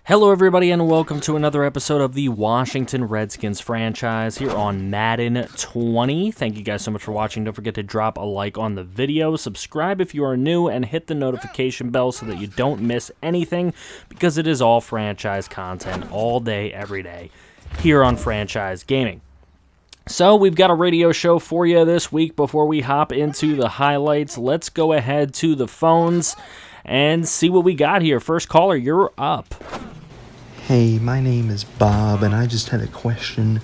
Hello everybody and welcome to another episode of the Washington Redskins franchise here on Madden 20. Thank you guys so much for watching. Don't forget to drop a like on the video, subscribe if you are new, and hit the notification bell so that you don't miss anything because it is all franchise content all day, every day here on Franchise Gaming. So we've got a radio show for you this week. Before we hop into the highlights, let's go ahead to the phones and see what we got here. First caller, you're up. Hey, my name is Bob, and I just had a question.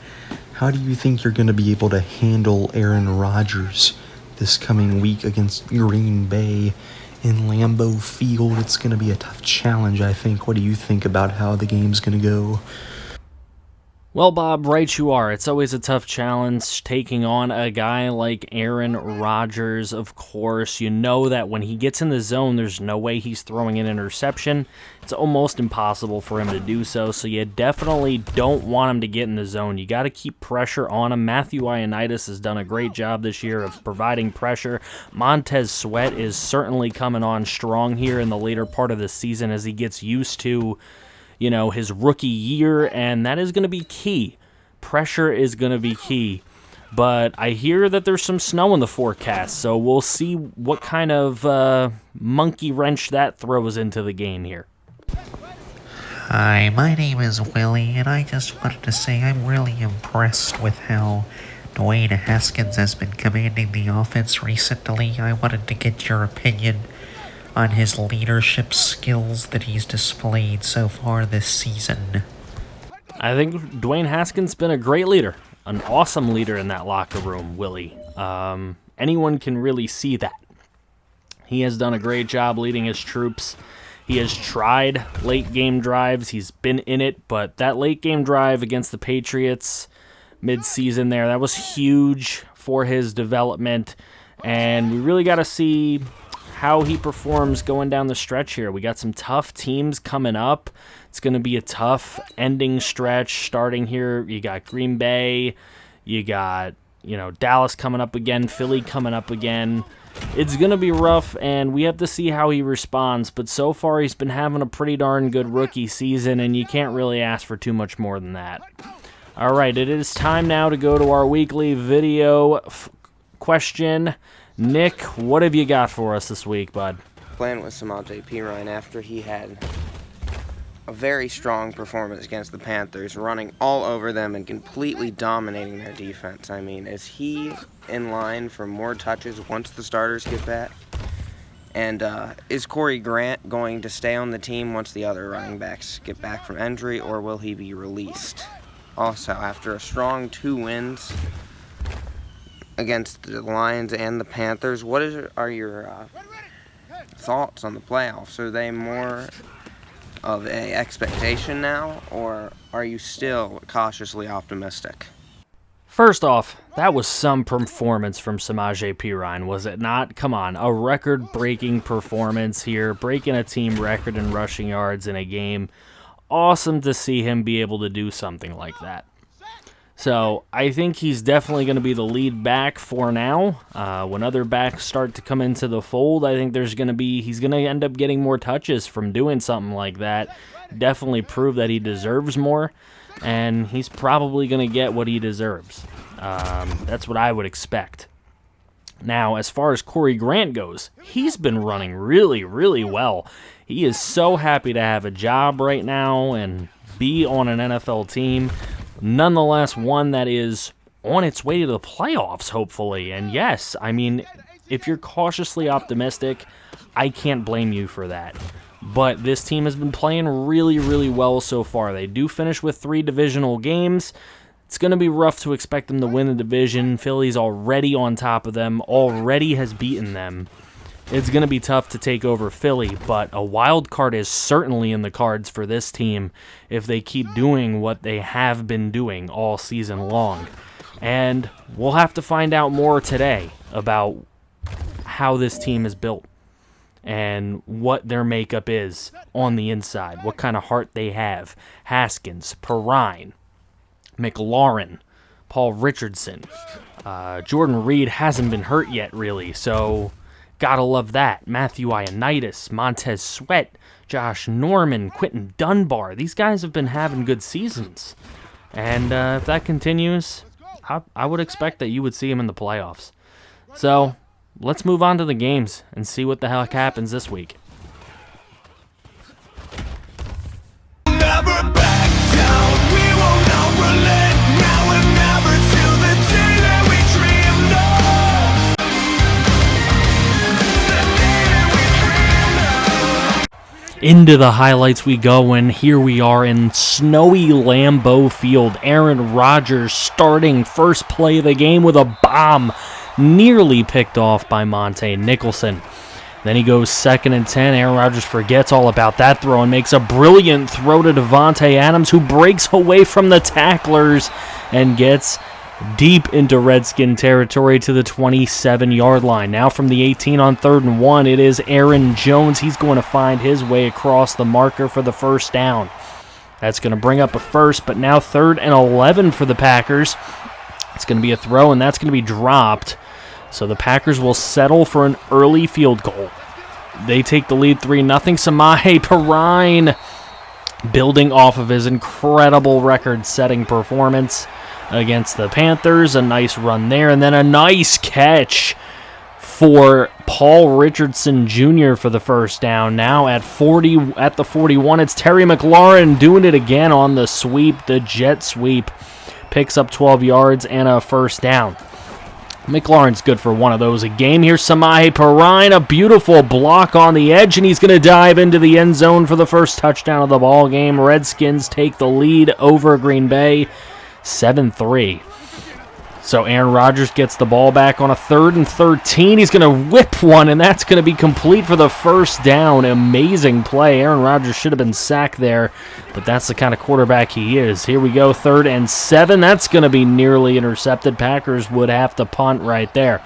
How do you think you're going to be able to handle Aaron Rodgers this coming week against Green Bay in Lambeau Field? It's going to be a tough challenge, I think. What do you think about how the game's going to go? Well, Bob, right you are. It's always a tough challenge taking on a guy like Aaron Rodgers, of course. You know that when he gets in the zone, there's no way he's throwing an interception. It's almost impossible for him to do so, so you definitely don't want him to get in the zone. You got to keep pressure on him. Matthew Ioannidis has done a great job this year of providing pressure. Montez Sweat is certainly coming on strong here in the later part of the season as he gets used to his rookie year, and that is going to be key. Pressure is going to be key. But I hear that there's some snow in the forecast, so we'll see what kind of monkey wrench that throws into the game here. Hi, my name is Willie, and I just wanted to say I'm really impressed with how Dwayne Haskins has been commanding the offense recently. I wanted to get your opinion on his leadership skills that he's displayed so far this season. I think Dwayne Haskins been a great leader, an awesome leader in that locker room, Willie. Anyone can really see that. He has done a great job leading his troops. He has tried late game drives. He's been in it, but that late game drive against the Patriots mid-season there, that was huge for his development, and we really got to see how he performs going down the stretch here. We got some tough teams coming up. It's going to be a tough ending stretch starting here. You got Green Bay, you got Dallas coming up again, Philly coming up again. It's going to be rough, and we have to see how he responds, but so far he's been having a pretty darn good rookie season, and you can't really ask for too much more than that. All right, it is time now to go to our weekly video question. Nick, what have you got for us this week, bud? Playing with Ep8 after he had a very strong performance against the Panthers, running all over them and completely dominating their defense. I mean, is he in line for more touches once the starters get back? And is Corey Grant going to stay on the team once the other running backs get back from injury, or will he be released? Also, after a strong 2 wins against the Lions and the Panthers, are your thoughts on the playoffs? Are they more of an expectation now, or are you still cautiously optimistic? First off, that was some performance from Ep8, was it not? Come on, a record-breaking performance here, breaking a team record in rushing yards in a game. Awesome to see him be able to do something like that. So I think he's definitely going to be the lead back for now. When other backs start to come into the fold, I think he's going to end up getting more touches from doing something like that. Definitely prove that he deserves more, and he's probably going to get what he deserves. That's what I would expect. Now, as far as Corey Grant goes, he's been running really, really well. He is so happy to have a job right now and be on an NFL team. Nonetheless, one that is on its way to the playoffs, hopefully. And yes, I mean, if you're cautiously optimistic, I can't blame you for that. But this team has been playing really, really well so far. They do finish with 3 divisional games. It's going to be rough to expect them to win the division. Philly's already on top of them, already has beaten them. It's going to be tough to take over Philly, but a wild card is certainly in the cards for this team if they keep doing what they have been doing all season long. And we'll have to find out more today about how this team is built and what their makeup is on the inside, what kind of heart they have. Haskins, Perrine, McLaurin, Paul Richardson. Jordan Reed hasn't been hurt yet, really, so gotta love that. Matthew Ioannidis, Montez Sweat, Josh Norman, Quentin Dunbar. These guys have been having good seasons. And if that continues, I would expect that you would see him in the playoffs. So let's move on to the games and see what the heck happens this week. Never back down, we will not relent, now and never till the day that we dreamed of. The day that we dreamed of. Into the highlights we go, and here we are in snowy Lambeau Field. Aaron Rodgers starting first play of the game with a bomb, nearly picked off by Monte Nicholson. Then he goes 2nd and 10. Aaron Rodgers forgets all about that throw and makes a brilliant throw to Davante Adams, who breaks away from the tacklers and gets deep into Redskin territory to the 27-yard line. Now from the 18 on 3rd and 1, it is Aaron Jones. He's going to find his way across the marker for the first down. That's going to bring up a first, but now 3rd and 11 for the Packers. It's going to be a throw, and that's going to be dropped. So the Packers will settle for an early field goal. They take the lead 3-0. Samaje Perine, building off of his incredible record-setting performance against the Panthers. A nice run there, and then a nice catch for Paul Richardson Jr. for the first down. Now at the 41, it's Terry McLaurin doing it again on the sweep, the jet sweep. Picks up 12 yards and a first down. McLaurin's good for one of those a game. Here's Samaje Perine, a beautiful block on the edge, and he's going to dive into the end zone for the first touchdown of the ball game. Redskins take the lead over Green Bay, 7-3. So Aaron Rodgers gets the ball back on a 3rd and 13. He's going to whip one, and that's going to be complete for the first down. Amazing play. Aaron Rodgers should have been sacked there, but that's the kind of quarterback he is. Here we go, 3rd and 7. That's going to be nearly intercepted. Packers would have to punt right there.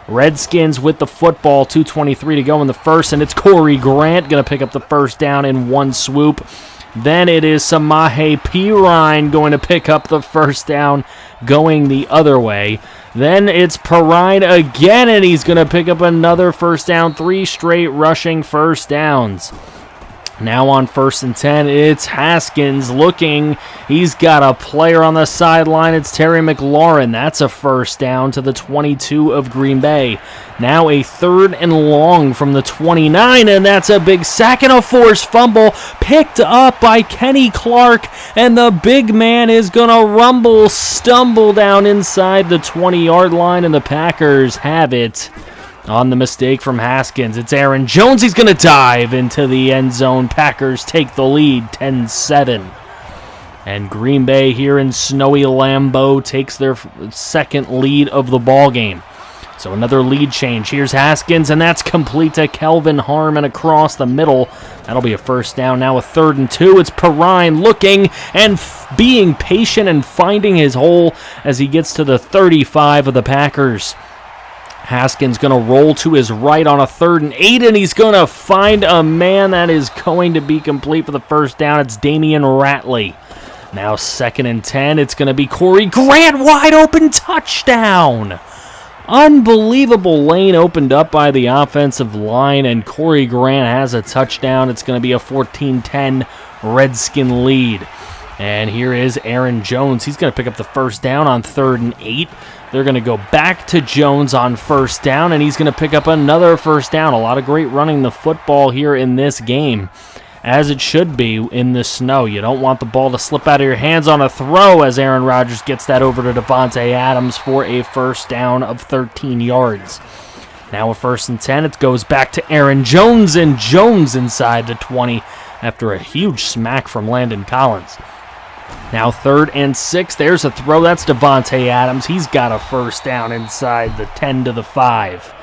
Redskins with the football, 2:23 to go in the first, and it's Corey Grant going to pick up the first down in one swoop. Then it is Samaje Perine going to pick up the first down going the other way. Then it's Perine again, and he's going to pick up another first down. 3 straight rushing first downs. Now on 1st and 10, it's Haskins looking. He's got a player on the sideline. It's Terry McLaurin. That's a first down to the 22 of Green Bay. Now a 3rd and long from the 29, and that's a big sack and a forced fumble picked up by Kenny Clark, and the big man is going to stumble down inside the 20-yard line, and the Packers have it. On the mistake from Haskins, it's Aaron Jones. He's going to dive into the end zone. Packers take the lead, 10-7. And Green Bay here in snowy Lambeau takes their second lead of the ball game. So another lead change. Here's Haskins, and that's complete to Kelvin Harmon across the middle. That'll be a first down. Now a 3rd and 2. It's Perine looking and being patient and finding his hole as he gets to the 35 of the Packers. Haskins going to roll to his right on a 3rd and 8, and he's going to find a man that is going to be complete for the first down. It's Damian Ratley. Now 2nd and 10. It's going to be Corey Grant, wide open touchdown. Unbelievable lane opened up by the offensive line, and Corey Grant has a touchdown. It's going to be a 14-10 Redskin lead. And here is Aaron Jones. He's going to pick up the first down on 3rd and 8. They're going to go back to Jones on first down, and he's going to pick up another first down. A lot of great running the football here in this game, as it should be in the snow. You don't want the ball to slip out of your hands on a throw, as Aaron Rodgers gets that over to Davante Adams for a first down of 13 yards. Now a 1st and 10. It goes back to Aaron Jones, and Jones inside the 20 after a huge smack from Landon Collins. Now 3rd and 6. There's a throw. That's Davante Adams. He's got a first down inside the 10 to the 5.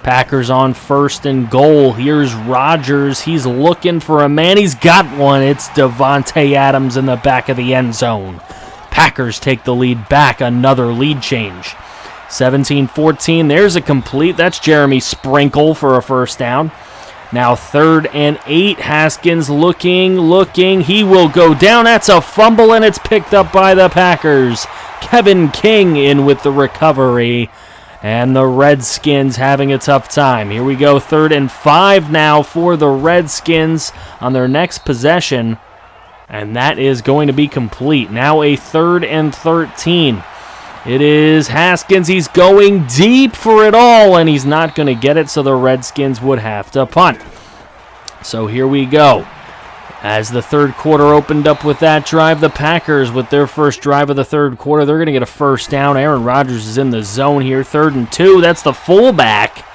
Packers on 1st and goal. Here's Rodgers. He's looking for a man. He's got one. It's Davante Adams in the back of the end zone. Packers take the lead back. Another lead change. 17-14. There's a complete. That's Jeremy Sprinkle for a first down. Now 3rd and 8. Haskins looking. He will go down. That's a fumble, and it's picked up by the Packers. Kevin King in with the recovery. And the Redskins having a tough time. Here we go, 3rd and 5 now for the Redskins on their next possession. And that is going to be complete. Now a 3rd and 13. It is Haskins. He's going deep for it all, and he's not going to get it, so the Redskins would have to punt. So here we go. As the third quarter opened up with that drive, the Packers, with their first drive of the third quarter, they're going to get a first down. Aaron Rodgers is in the zone here, 3rd and 2. That's the fullback.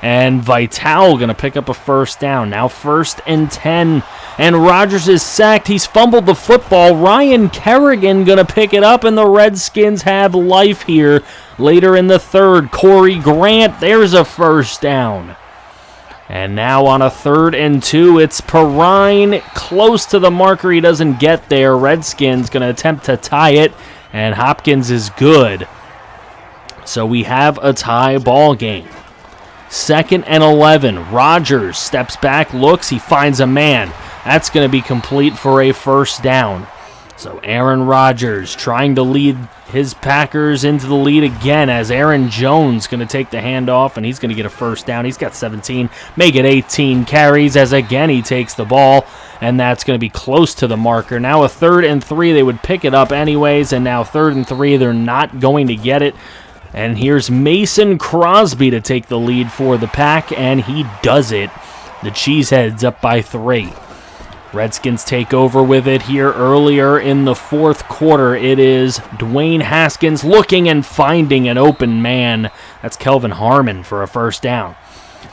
And Vital going to pick up a first down. Now 1st and 10. And Rodgers is sacked. He's fumbled the football. Ryan Kerrigan going to pick it up, and the Redskins have life here later in the third. Corey Grant, there's a first down. And now on a 3rd and 2, it's Perrine close to the marker. He doesn't get there. Redskins going to attempt to tie it, and Hopkins is good. So we have a tie ball game. 2nd and 11. Rodgers steps back, looks, he finds a man. That's going to be complete for a first down. So Aaron Rodgers trying to lead his Packers into the lead again as Aaron Jones going to take the handoff, and he's going to get a first down. He's got 17, make it 18 carries as again he takes the ball, and that's going to be close to the marker. Now a 3rd and 3, they would pick it up anyways, and now 3rd and 3, they're not going to get it. And here's Mason Crosby to take the lead for the Pack, and he does it. The Cheeseheads up by 3. Redskins take over with it here earlier in the fourth quarter. It is Dwayne Haskins looking and finding an open man. That's Kelvin Harmon for a first down.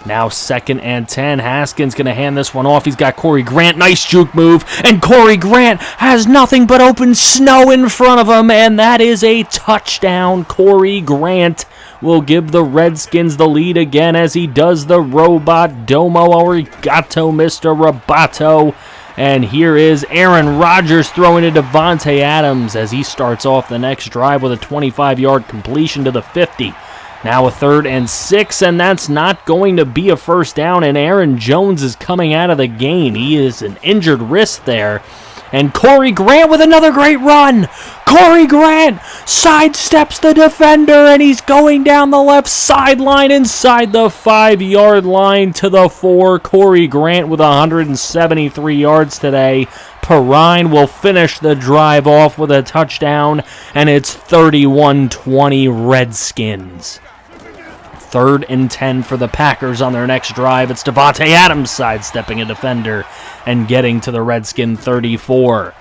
Now 2nd and 10. Haskins going to hand this one off. He's got Corey Grant. Nice juke move. And Corey Grant has nothing but open snow in front of him. And that is a touchdown. Corey Grant will give the Redskins the lead again as he does the robot domo arigato, Mr. Roboto. And here is Aaron Rodgers throwing to Davante Adams as he starts off the next drive with a 25-yard completion to the 50. Now a 3rd and 6, and that's not going to be a first down, and Aaron Jones is coming out of the game. He is an injured wrist there. And Corey Grant with another great run. Corey Grant sidesteps the defender, and he's going down the left sideline inside the 5-yard line to the 4. Corey Grant with 173 yards today. Perrine will finish the drive off with a touchdown, and it's 31-20 Redskins. 3rd and 10 for the Packers on their next drive. It's Davante Adams sidestepping a defender and getting to the Redskin 34.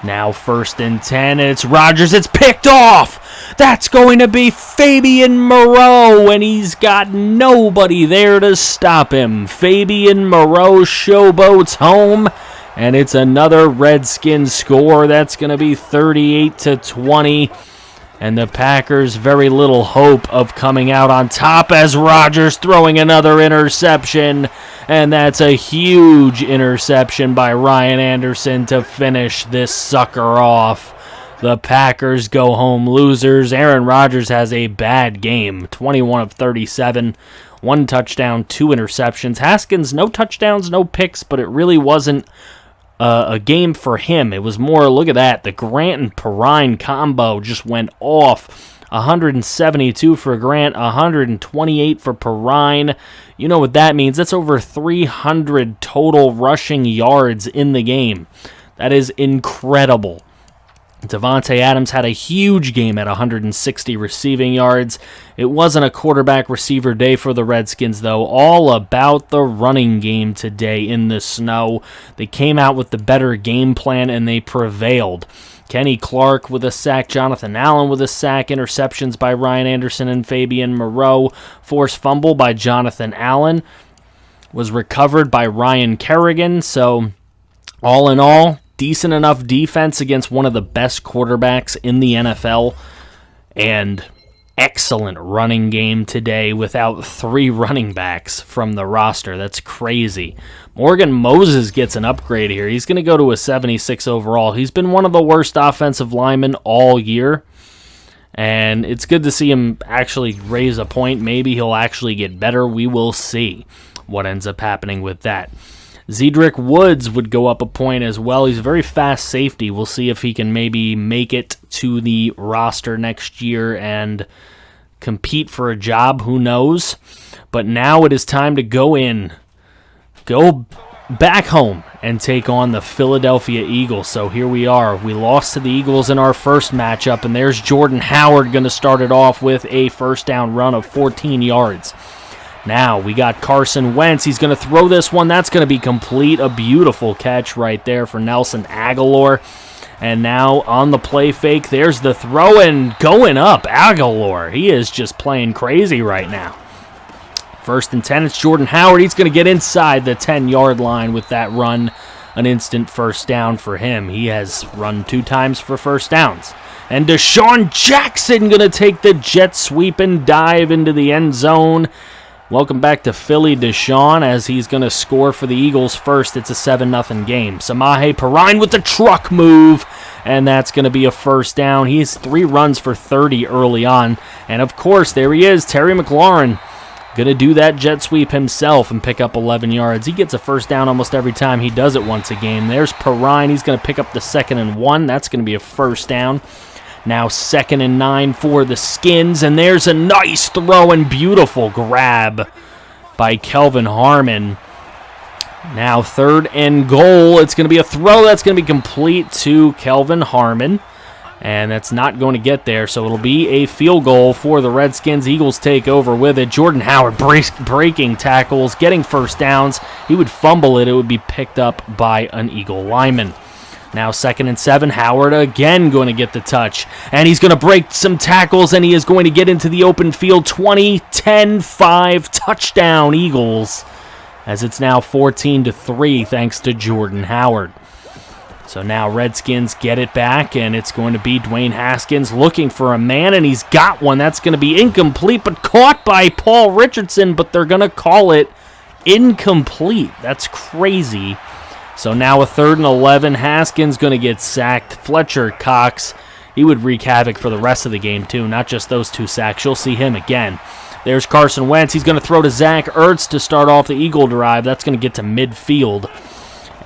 Now 1st and 10, and it's Rodgers. It's picked off. That's going to be Fabian Moreau, and he's got nobody there to stop him. Fabian Moreau showboats home, and it's another Redskin score. That's going to be 38-20. And the Packers, very little hope of coming out on top as Rodgers throwing another interception. And that's a huge interception by Ryan Anderson to finish this sucker off. The Packers go home losers. Aaron Rodgers has a bad game. 21 of 37. 1 touchdown, 2 interceptions. Haskins, no touchdowns, no picks, but it really wasn't a game for him. It was more, look at that, the Grant and Perrine combo just went off. 172 for Grant, 128 for Perrine. You know what that means. That's over 300 total rushing yards in the game. That is incredible. Davante Adams had a huge game at 160 receiving yards. It wasn't a quarterback receiver day for the Redskins, though. All about the running game today in the snow. They came out with the better game plan, and they prevailed. Kenny Clark with a sack, Jonathan Allen with a sack, interceptions by Ryan Anderson and Fabian Moreau, forced fumble by Jonathan Allen, was recovered by Ryan Kerrigan. So all in all, decent enough defense against one of the best quarterbacks in the NFL, and excellent running game today without 3 running backs from the roster. That's crazy. Morgan Moses gets an upgrade here. He's going to go to a 76 overall. He's been one of the worst offensive linemen all year, and it's good to see him actually raise a point. Maybe he'll actually get better. We will see what ends up happening with that. Zedrick Woods would go up a point as well. He's a very fast safety. We'll see if he can maybe make it to the roster next year and compete for a job, who knows? But now it is time to go back home and take on the Philadelphia Eagles. So here we are. We lost to the Eagles in our first matchup, and there's Jordan Howard going to start it off with a first down run of 14 yards. Now we got Carson Wentz. He's going to throw this one. That's going to be complete. A beautiful catch right there for Nelson Aguilar. And now on the play fake, there's the throw, and going up, Aguilar. He is just playing crazy right now. First and 10, it's Jordan Howard. He's going to get inside the 10-yard line with that run. An instant first down for him. He has run 2 times for first downs. And Deshaun Jackson going to take the jet sweep and dive into the end zone. Welcome back to Philly, Deshaun, as he's going to score for the Eagles first. It's a 7-0 game. Samaje Perine with the truck move, and that's going to be a first down. He has 3 runs for 30 early on. And, of course, there he is, Terry McLaurin. Going to do that jet sweep himself and pick up 11 yards. He gets a first down almost every time he does it once a game. There's Perine. He's going to pick up the 2nd and 1. That's going to be a first down. Now 2nd and 9 for the Skins. And there's a nice throw and beautiful grab by Kelvin Harmon. Now 3rd and goal. It's going to be a throw that's going to be complete to Kelvin Harmon. And that's not going to get there, so it'll be a field goal for the Redskins. Eagles take over with it. Jordan Howard breaking tackles, getting first downs. He would fumble it. It would be picked up by an Eagle lineman. Now 2nd and 7. Howard again going to get the touch. And he's going to break some tackles, and he is going to get into the open field. 20, 10, 5, touchdown Eagles. As it's now 14-3 thanks to Jordan Howard. So now Redskins get it back, and it's going to be Dwayne Haskins looking for a man, and he's got one. That's going to be incomplete, but caught by Paul Richardson, but they're going to call it incomplete. That's crazy. So now a 3rd and 11. Haskins going to get sacked. Fletcher Cox, he would wreak havoc for the rest of the game too, not just those 2 sacks. You'll see him again. There's Carson Wentz. He's going to throw to Zach Ertz to start off the Eagle drive. That's going to get to midfield.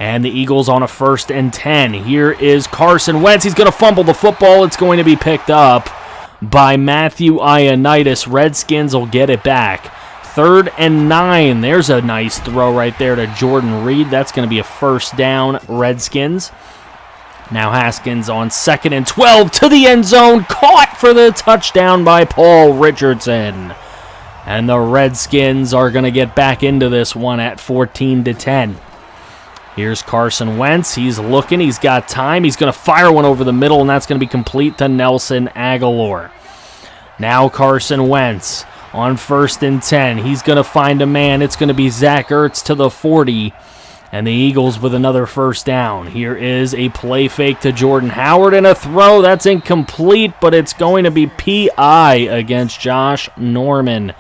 And the Eagles on a 1st and 10. Here is Carson Wentz. He's going to fumble the football. It's going to be picked up by Matthew Ioannidis. Redskins will get it back. 3rd and 9. There's a nice throw right there to Jordan Reed. That's going to be a first down, Redskins. Now Haskins on 2nd and 12 to the end zone. Caught for the touchdown by Paul Richardson. And the Redskins are going to get back into this one at 14-10. Here's Carson Wentz. He's looking. He's got time. He's going to fire one over the middle, and that's going to be complete to Nelson Aguilar. Now Carson Wentz on 1st and 10. He's going to find a man. It's going to be Zach Ertz to the 40, and the Eagles with another first down. Here is a play fake to Jordan Howard, and a throw. That's incomplete, but it's going to be PI against Josh Norman.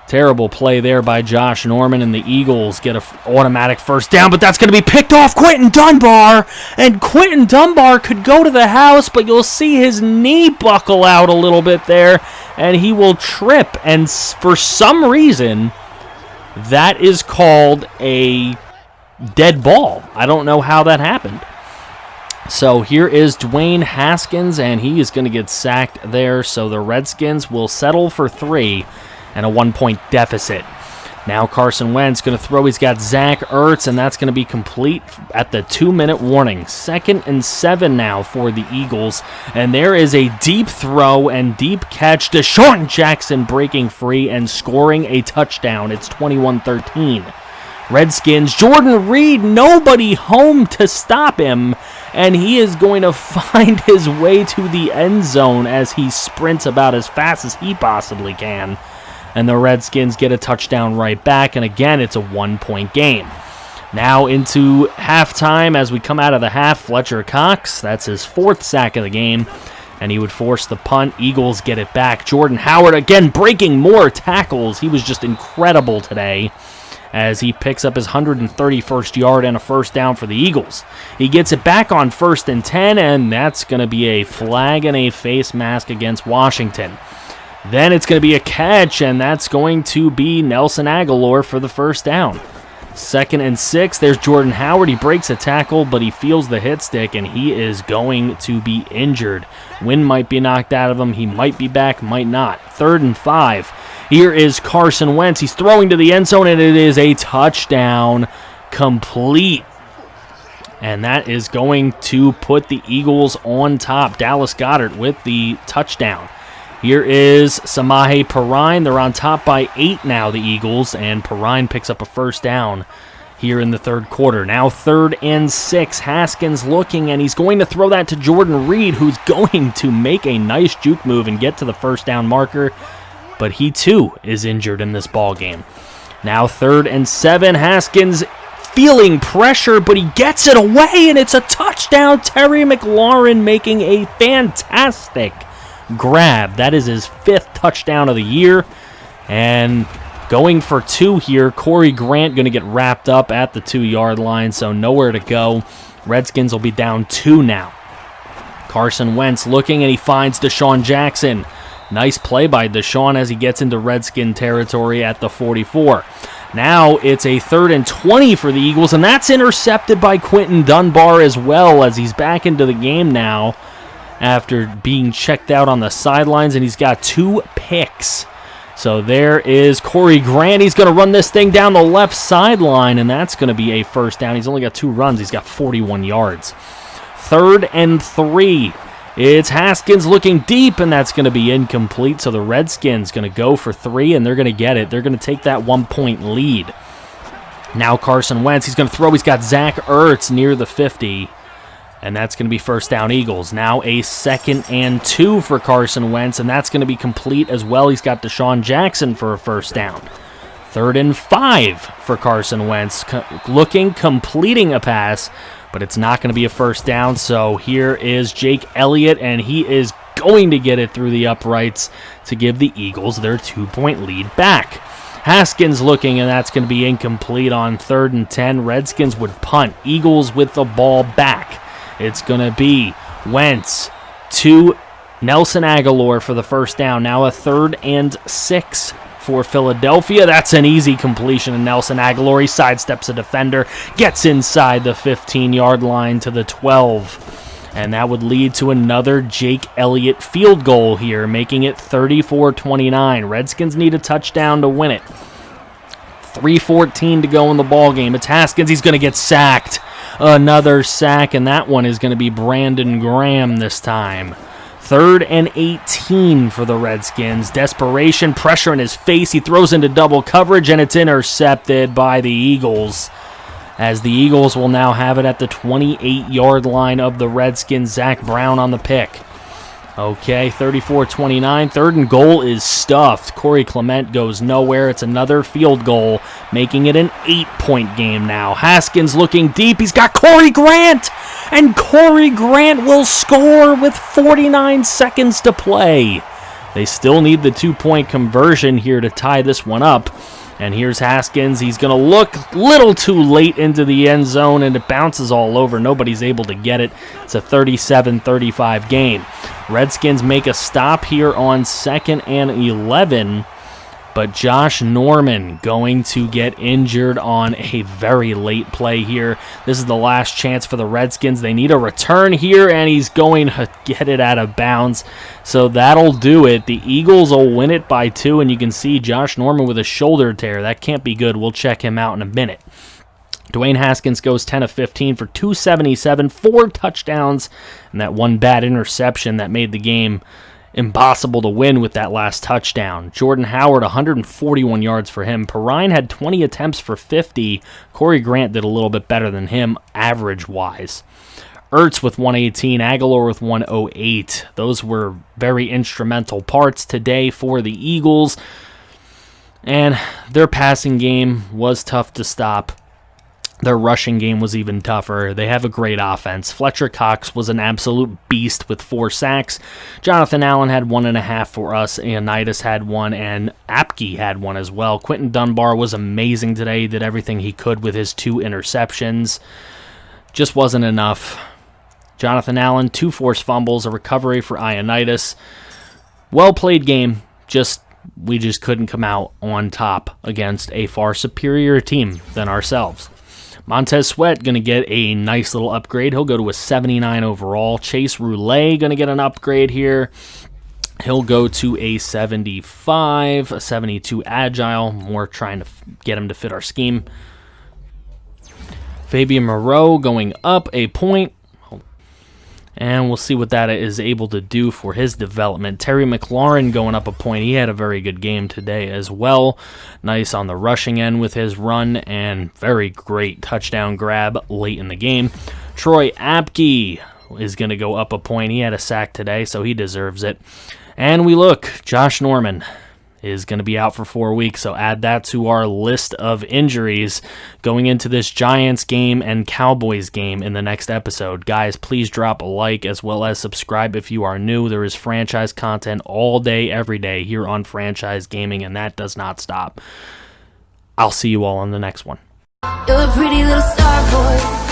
Terrible play there by Josh Norman, and the Eagles get an automatic first down, but that's going to be picked off Quentin Dunbar, and Quentin Dunbar could go to the house, but you'll see his knee buckle out a little bit there, and he will trip, and for some reason, that is called a dead ball. I don't know how that happened. So here is Dwayne Haskins, and he is going to get sacked there, so the Redskins will settle for 3 and a 1-point deficit. Now Carson Wentz going to throw. He's got Zach Ertz, and that's going to be complete at the 2-minute warning. 2nd and 7 now for the Eagles. And there is a deep throw and deep catch. Deshaun Jackson breaking free and scoring a touchdown. It's 21-13. Redskins, Jordan Reed, nobody home to stop him. And he is going to find his way to the end zone as he sprints about as fast as he possibly can. And the Redskins get a touchdown right back, and again, it's a 1-point game. Now into halftime as we come out of the half, Fletcher Cox, that's his 4th sack of the game, and he would force the punt. Eagles get it back. Jordan Howard, again, breaking more tackles. He was just incredible today as he picks up his 131st yard and a first down for the Eagles. He gets it back on 1st and 10, and that's going to be a flag and a face mask against Washington. Then it's going to be a catch, and that's going to be Nelson Aguilar for the first down. 2nd and 6. There's Jordan Howard. He breaks a tackle, but he feels the hit stick, and he is going to be injured. Wind might be knocked out of him. He might be back, might not. 3rd and 5. Here is Carson Wentz. He's throwing to the end zone, and it is a touchdown complete. And that is going to put the Eagles on top. Dallas Goedert with the touchdown. Here is Samaje Perine. They're on top by 8 now, the Eagles, and Perine picks up a first down here in the 3rd quarter. Now 3rd and 6. Haskins looking, and he's going to throw that to Jordan Reed, who's going to make a nice juke move and get to the first down marker, but he too is injured in this ball game. Now 3rd and 7. Haskins feeling pressure, but he gets it away, and it's a touchdown. Terry McLaurin making a fantastic grab. That is his 5th touchdown of the year. And going for 2 here, Corey Grant going to get wrapped up at the 2-yard line, so nowhere to go. Redskins will be down 2 now. Carson Wentz looking, and he finds Deshaun Jackson. Nice play by Deshaun as he gets into Redskin territory at the 44. Now it's a 3rd and 20 for the Eagles, and that's intercepted by Quinton Dunbar as well, as he's back into the game now after being checked out on the sidelines, and he's got 2 picks. So there is Corey Grant. He's going to run this thing down the left sideline, and that's going to be a first down. He's only got 2 runs. He's got 41 yards. 3rd and 3. It's Haskins looking deep, and that's going to be incomplete. So the Redskins going to go for 3, and they're going to get it. They're going to take that 1-point lead. Now Carson Wentz, he's going to throw. He's got Zach Ertz near the 50, and that's going to be first down Eagles. Now a 2nd and 2 for Carson Wentz, and that's going to be complete as well. He's got Deshaun Jackson for a first down. 3rd and 5 for Carson Wentz, completing a pass, but it's not going to be a first down. So here is Jake Elliott, and he is going to get it through the uprights to give the Eagles their 2-point lead back. Haskins looking, and that's going to be incomplete on 3rd and 10. Redskins would punt. Eagles with the ball back. It's going to be Wentz to Nelson Aguilar for the first down. Now a 3rd and 6 for Philadelphia. That's an easy completion, and Nelson Aguilar, he sidesteps a defender, gets inside the 15-yard line to the 12. And that would lead to another Jake Elliott field goal here, making it 34-29. Redskins need a touchdown to win it. 3:14 to go in the ball game. It's Haskins. He's going to get sacked. Another sack, and that one is going to be Brandon Graham this time. 3rd and 18 for the Redskins. Desperation, pressure in his face. He throws into double coverage, and it's intercepted by the Eagles, as the Eagles will now have it at the 28-yard line of the Redskins. Zach Brown on the pick. Okay, 34-29. 3rd and goal is stuffed. Corey Clement goes nowhere. It's another field goal, making it an 8-point game now. Haskins looking deep. He's got Corey Grant, and Corey Grant will score with 49 seconds to play. They still need the 2-point conversion here to tie this one up. And here's Haskins. He's going to look a little too late into the end zone, and it bounces all over. Nobody's able to get it. It's a 37-35 game. Redskins make a stop here on 2nd and 11, but Josh Norman going to get injured on a very late play here. This is the last chance for the Redskins. They need a return here, and he's going to get it out of bounds. So that'll do it. The Eagles will win it by 2, and you can see Josh Norman with a shoulder tear. That can't be good. We'll check him out in a minute. Dwayne Haskins goes 10 of 15 for 277, 4 touchdowns, and that one bad interception that made the game impossible to win with that last touchdown. Jordan Howard, 141 yards for him. Perine had 20 attempts for 50. Corey Grant did a little bit better than him average-wise. Ertz with 118, Aguilar with 108. Those were very instrumental parts today for the Eagles, and their passing game was tough to stop. Their rushing game was even tougher. They have a great offense. Fletcher Cox was an absolute beast with 4 sacks. Jonathan Allen had 1.5 for us. Ioannidis had 1, and Apke had 1 as well. Quinton Dunbar was amazing today. He did everything he could with his 2 interceptions. Just wasn't enough. Jonathan Allen, 2 forced fumbles, a recovery for Ioannidis. Well-played game. Just we just couldn't come out on top against a far superior team than ourselves. Montez Sweat going to get a nice little upgrade. He'll go to a 79 overall. Chase Roulette going to get an upgrade here. He'll go to a 75, a 72 agile. More trying to get him to fit our scheme. Fabian Moreau going up a point. And we'll see what that is able to do for his development. Terry McLaurin going up a point. He had a very good game today as well. Nice on the rushing end with his run, and very great touchdown grab late in the game. Troy Apke is going to go up a point. He had a sack today, so he deserves it. And we look, Josh Norman is going to be out for 4 weeks, so add that to our list of injuries going into this Giants game and Cowboys game in the next episode. Guys, please drop a like as well as subscribe if you are new. There is franchise content all day, every day here on Franchise Gaming, and that does not stop. I'll see you all on the next one. You're a pretty little star boy.